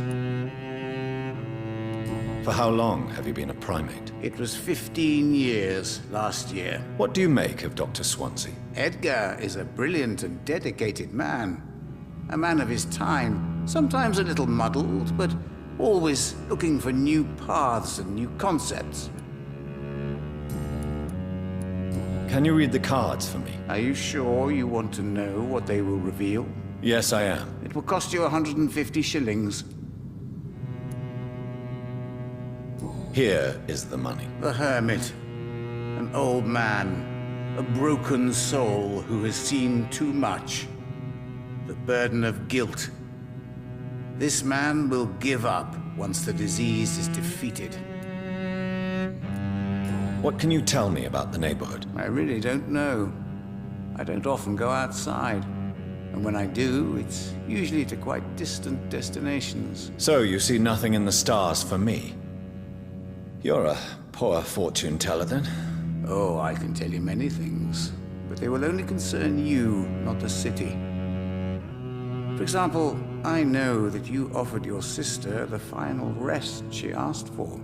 For how long have you been a primate? It was 15 years last year. What do you make of Dr. Swansea? Edgar is a brilliant and dedicated man. A man of his time, sometimes a little muddled, but always looking for new paths and new concepts. Can you read the cards for me? Are you sure you want to know what they will reveal? Yes, I am. It will cost you 150 shillings. Here is the money. The Hermit. An old man. A broken soul who has seen too much. The burden of guilt. This man will give up once the disease is defeated. What can you tell me about the neighborhood? I really don't know. I don't often go outside. And when I do, it's usually to quite distant destinations. So you see nothing in the stars for me? You're a poor fortune teller, then? Oh, I can tell you many things. But they will only concern you, not the city. For example, I know that you offered your sister the final rest she asked for.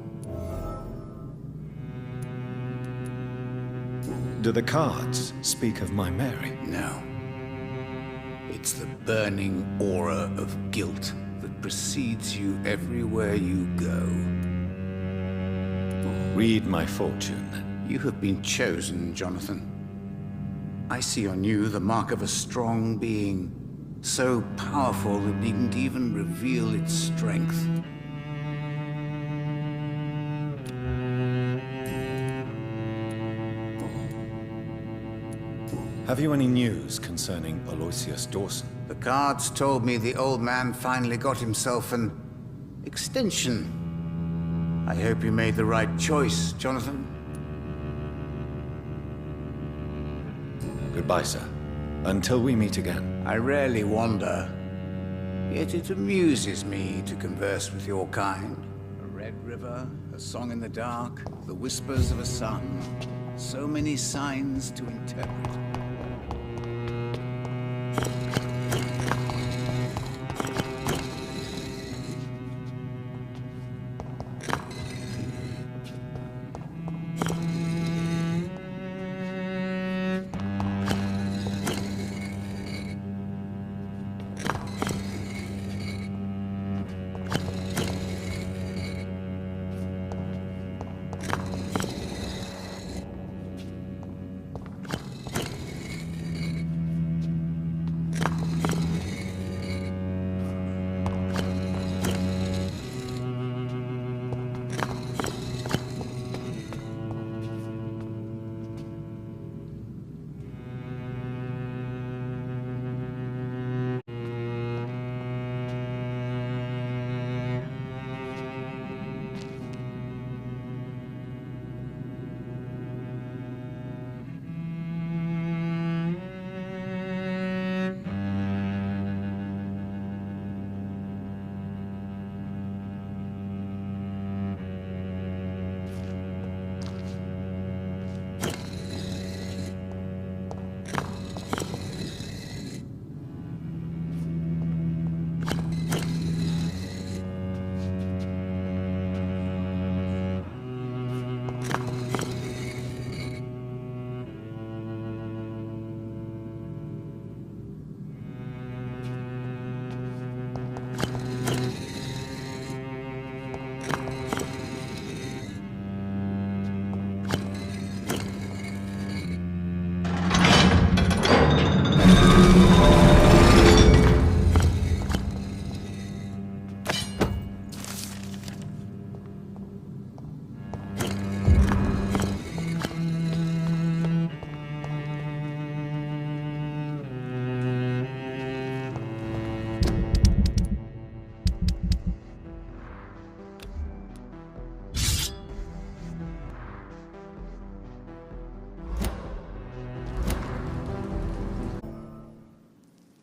Do the cards speak of my Mary? No. It's the burning aura of guilt that precedes you everywhere you go. Read my fortune, then. You have been chosen, Jonathan. I see on you the mark of a strong being, so powerful it needn't even reveal its strength. Have you any news concerning Aloysius Dawson? The cards told me the old man finally got himself an extension. I hope you made the right choice, Jonathan. Goodbye, sir. Until we meet again. I rarely wander, yet it amuses me to converse with your kind. A red river, a song in the dark, the whispers of a sun. So many signs to interpret.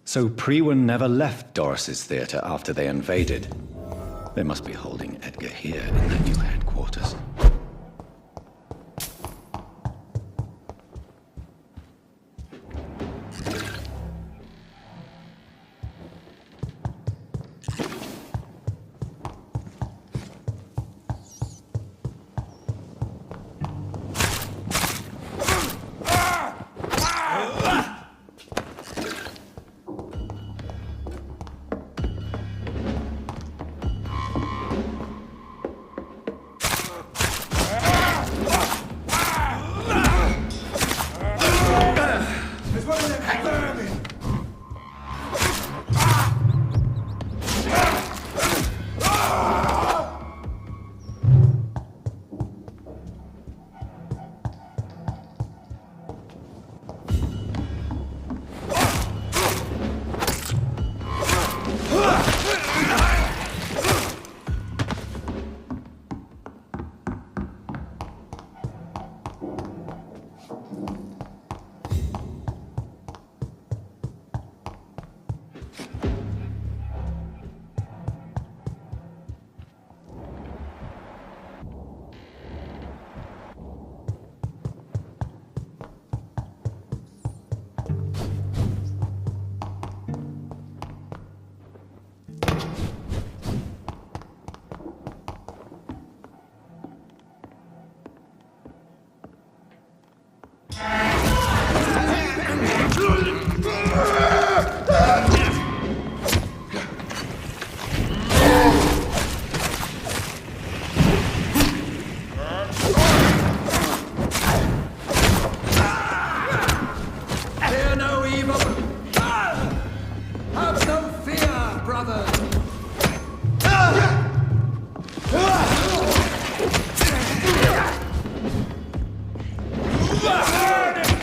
So Priwen never left Doris's theater after they invaded. They must be holding Edgar here in their new headquarters.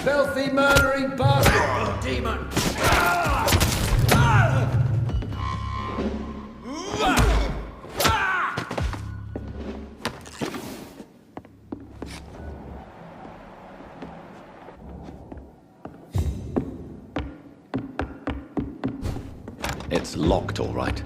Filthy, murdering bastard! Demon! It's locked, all right.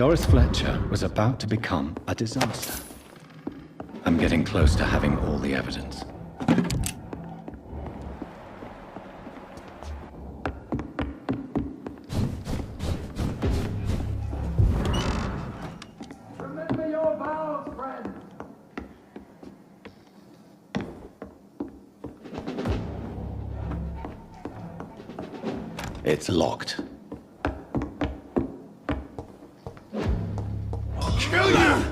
Doris Fletcher was about to become a disaster. I'm getting close to having all the evidence. Remember your vows, friend. It's locked. I'll kill you!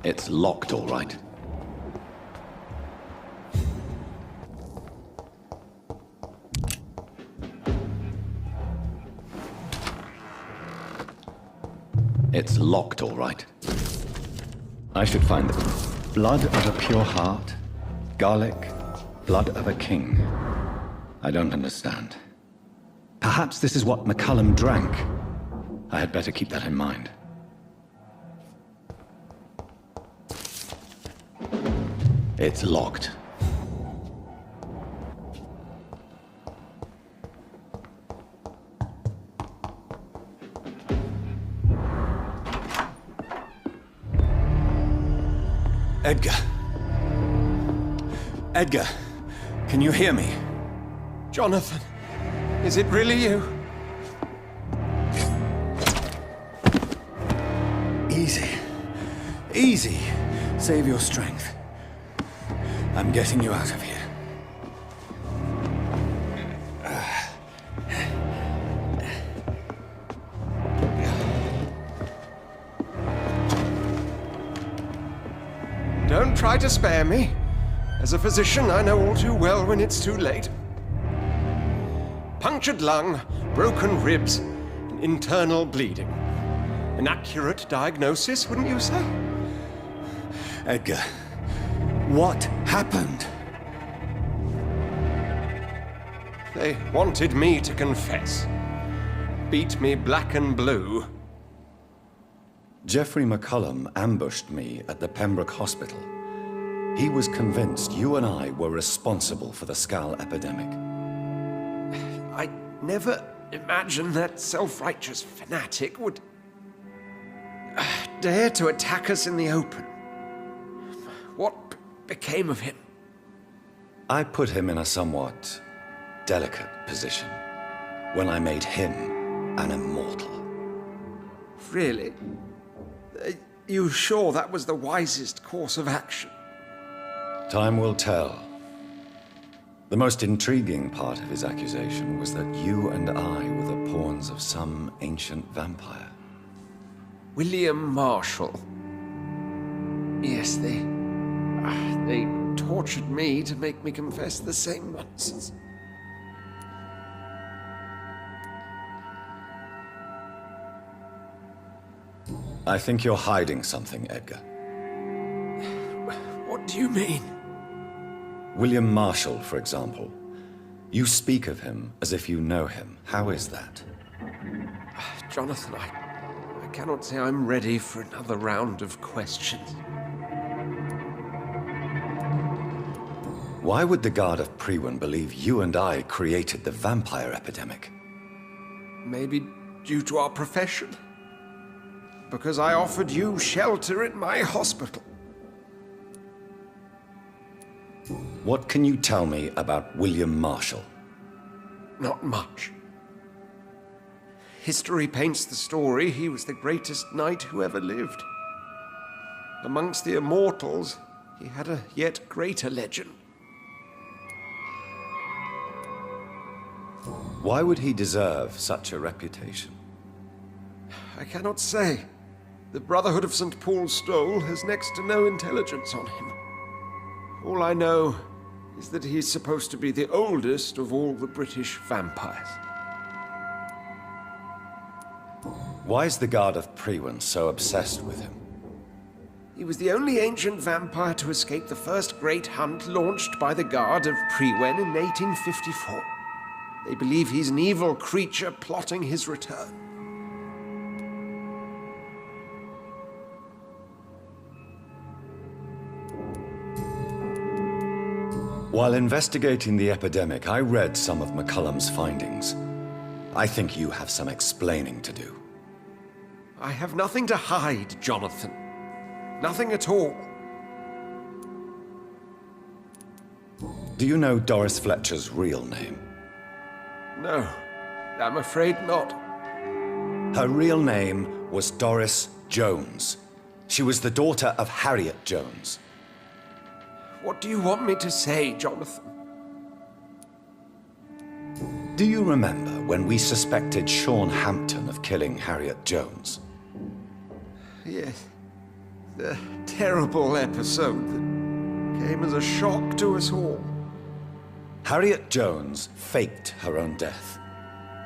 It's locked, all right. It's locked, all right. I should find the blood of a pure heart, garlic, blood of a king. I don't understand. Perhaps this is what McCullum drank. I had better keep that in mind. It's locked. Edgar. Edgar, can you hear me? Jonathan, is it really you? Easy. Easy. Save your strength. I'm getting you out of here. Don't try to spare me. As a physician, I know all too well when it's too late. Punctured lung, broken ribs, and internal bleeding. An accurate diagnosis, wouldn't you say? Edgar, what happened? They wanted me to confess. Beat me black and blue. Jeffrey McCullum ambushed me at the Pembroke Hospital. He was convinced you and I were responsible for the Skal epidemic. I never imagined that self-righteous fanatic would dare to attack us in the open. What became of him? I put him in a somewhat delicate position when I made him an immortal. Really? Are you sure that was the wisest course of action? Time will tell. The most intriguing part of his accusation was that you and I were the pawns of some ancient vampire. William Marshall. Yes, they tortured me to make me confess the same nonsense. I think you're hiding something, Edgar. What do you mean? William Marshall, for example. You speak of him as if you know him. How is that? Jonathan, I cannot say I'm ready for another round of questions. Why would the Guard of Priwen believe you and I created the vampire epidemic? Maybe due to our profession. Because I offered you shelter in my hospital. What can you tell me about William Marshall? Not much. History paints the story he was the greatest knight who ever lived. Amongst the immortals, he had a yet greater legend. Why would he deserve such a reputation? I cannot say. The Brotherhood of St. Paul's Stole has next to no intelligence on him. All I know is that he's supposed to be the oldest of all the British vampires. Why is the Guard of Priwen so obsessed with him? He was the only ancient vampire to escape the first great hunt launched by the Guard of Priwen in 1854. They believe he's an evil creature plotting his return. While investigating the epidemic, I read some of McCullum's findings. I think you have some explaining to do. I have nothing to hide, Jonathan. Nothing at all. Do you know Doris Fletcher's real name? No, I'm afraid not. Her real name was Doris Jones. She was the daughter of Harriet Jones. What do you want me to say, Jonathan? Do you remember when we suspected Sean Hampton of killing Harriet Jones? Yes. The terrible episode that came as a shock to us all. Harriet Jones faked her own death.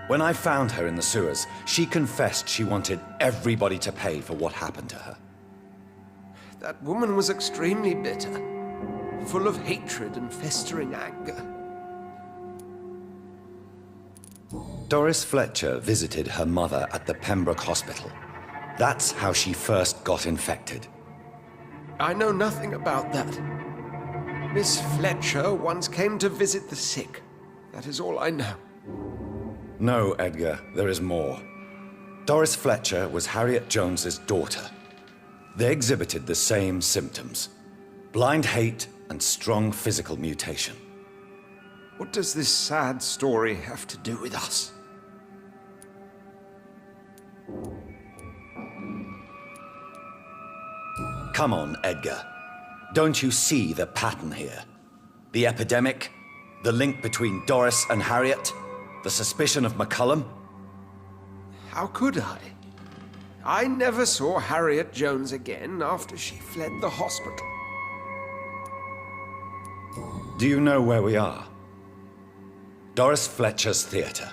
When I found her in the sewers, she confessed she wanted everybody to pay for what happened to her. That woman was extremely bitter, full of hatred and festering anger. Doris Fletcher visited her mother at the Pembroke Hospital. That's how she first got infected. I know nothing about that. Miss Fletcher once came to visit the sick. That is all I know. No, Edgar, there is more. Doris Fletcher was Harriet Jones's daughter. They exhibited the same symptoms: blind hate and strong physical mutation. What does this sad story have to do with us? Come on, Edgar. Don't you see the pattern here? The epidemic, the link between Doris and Harriet, the suspicion of McCullum? How could I? I never saw Harriet Jones again after she fled the hospital. Do you know where we are? Doris Fletcher's theater.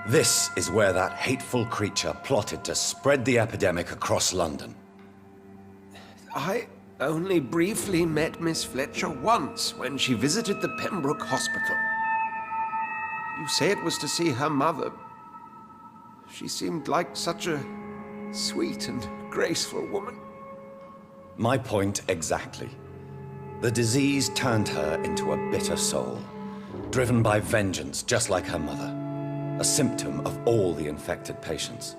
This is where that hateful creature plotted to spread the epidemic across London. I only briefly met Miss Fletcher once when she visited the Pembroke Hospital. You say it was to see her mother. She seemed like such a sweet and graceful woman. My point exactly. The disease turned her into a bitter soul, driven by vengeance just like her mother, a symptom of all the infected patients.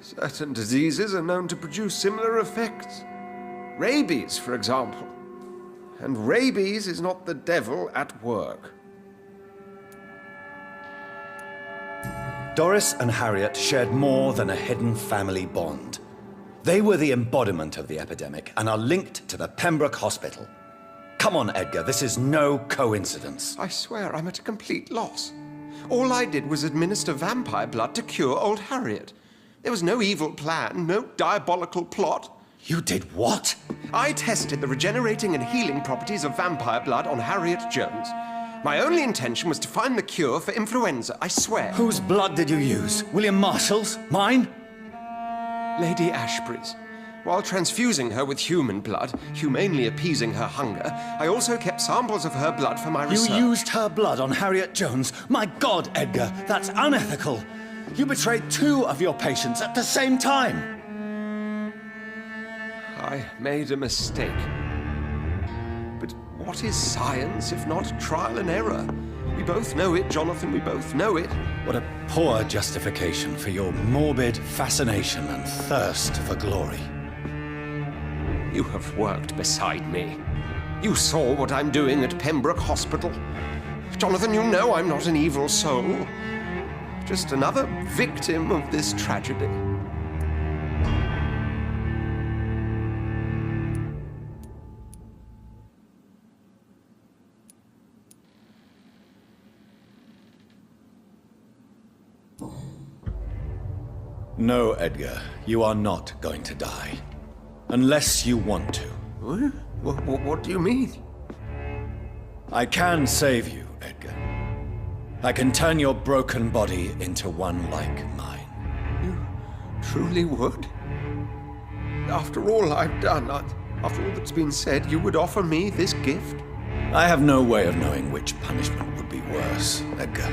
Certain diseases are known to produce similar effects. Rabies, for example. And rabies is not the devil at work. Doris and Harriet shared more than a hidden family bond. They were the embodiment of the epidemic and are linked to the Pembroke Hospital. Come on, Edgar, this is no coincidence. I swear I'm at a complete loss. All I did was administer vampire blood to cure old Harriet. There was no evil plan, no diabolical plot. You did what? I tested the regenerating and healing properties of vampire blood on Harriet Jones. My only intention was to find the cure for influenza, I swear. Whose blood did you use? William Marshall's? Mine? Lady Ashbury's. While transfusing her with human blood, humanely appeasing her hunger, I also kept samples of her blood for my research. You used her blood on Harriet Jones? My God, Edgar, that's unethical. You betrayed 2 of your patients at the same time. I made a mistake. But what is science if not trial and error? We both know it, Jonathan, we both know it. What a poor justification for your morbid fascination and thirst for glory. You have worked beside me. You saw what I'm doing at Pembroke Hospital. Jonathan, you know I'm not an evil soul. Just another victim of this tragedy. No, Edgar, you are not going to die. Unless you want to. What do you mean? I can save you, Edgar. I can turn your broken body into one like mine. You truly would? After all I've done, after all that's been said, you would offer me this gift? I have no way of knowing which punishment would be worse, Edgar.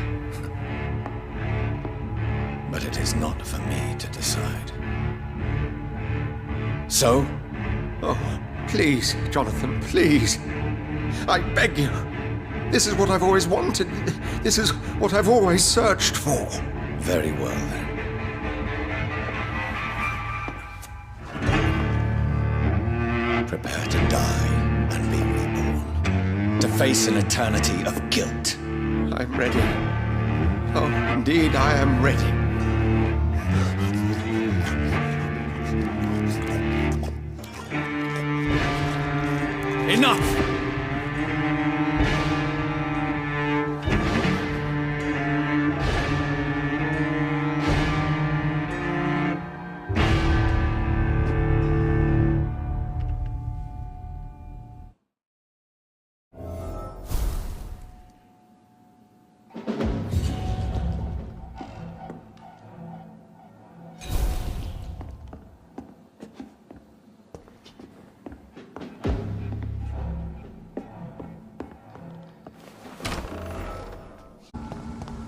But it is not for me to decide. So? Oh, please, Jonathan, please. I beg you. This is what I've always wanted. This is what I've always searched for. Very well, then. Prepare to die and be reborn. To face an eternity of guilt. I'm ready. Oh, indeed, I am ready. Enough!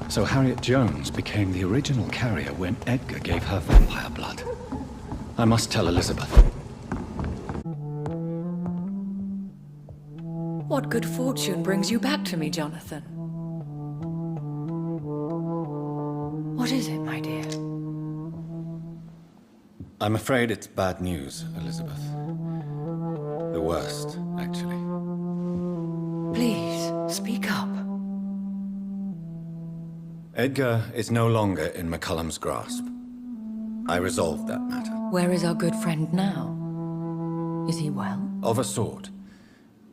So Harriet Jones became the original carrier when Edgar gave her vampire blood. I must tell Elizabeth. What good fortune brings you back to me, Jonathan? What is it, my dear? I'm afraid it's bad news, Elizabeth. The worst, actually. Please, speak up. Edgar is no longer in McCullum's grasp. I resolved that matter. Where is our good friend now? Is he well? Of a sort.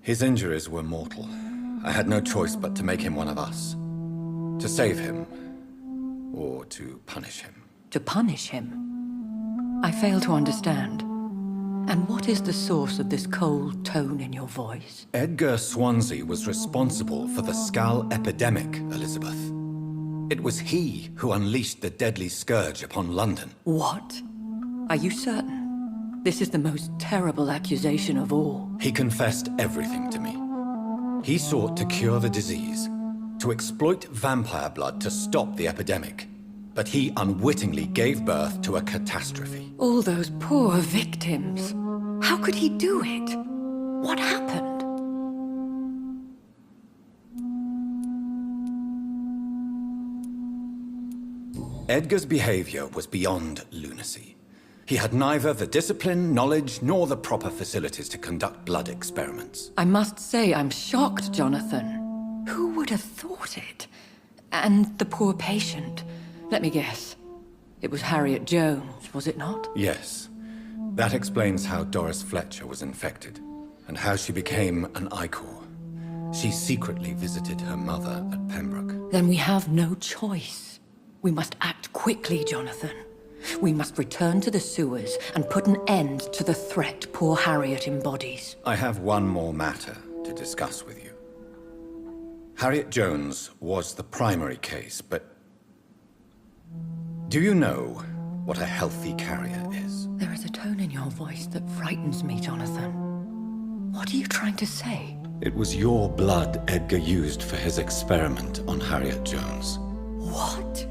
His injuries were mortal. I had no choice but to make him one of us. To save him. Or to punish him. To punish him? I fail to understand. And what is the source of this cold tone in your voice? Edgar Swansea was responsible for the Skal epidemic, Elizabeth. It was he who unleashed the deadly scourge upon London. What? Are you certain? This is the most terrible accusation of all. He confessed everything to me. He sought to cure the disease, to exploit vampire blood to stop the epidemic. But he unwittingly gave birth to a catastrophe. All those poor victims. How could he do it? What happened? Edgar's behavior was beyond lunacy. He had neither the discipline, knowledge, nor the proper facilities to conduct blood experiments. I must say I'm shocked, Jonathan. Who would have thought it? And the poor patient. Let me guess. It was Harriet Jones, was it not? Yes. That explains how Doris Fletcher was infected, and how she became an Ichor. She secretly visited her mother at Pembroke. Then we have no choice. We must act quickly, Jonathan. We must return to the sewers and put an end to the threat poor Harriet embodies. I have one more matter to discuss with you. Harriet Jones was the primary case, but do you know what a healthy carrier is? There is a tone in your voice that frightens me, Jonathan. What are you trying to say? It was your blood Edgar used for his experiment on Harriet Jones. What?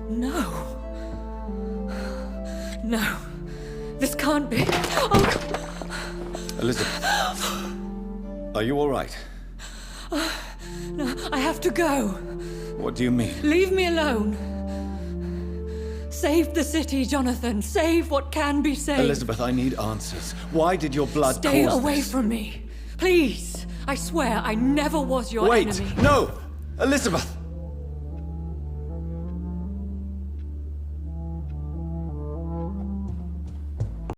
No. No. This can't be. Oh. Elizabeth. Are you all right? No, I have to go. What do you mean? Leave me alone. Save the city, Jonathan. Save what can be saved. Elizabeth, I need answers. Why did your blood Stay cause away this? from me. Please. I swear I never was your enemy. Wait! No! Elizabeth!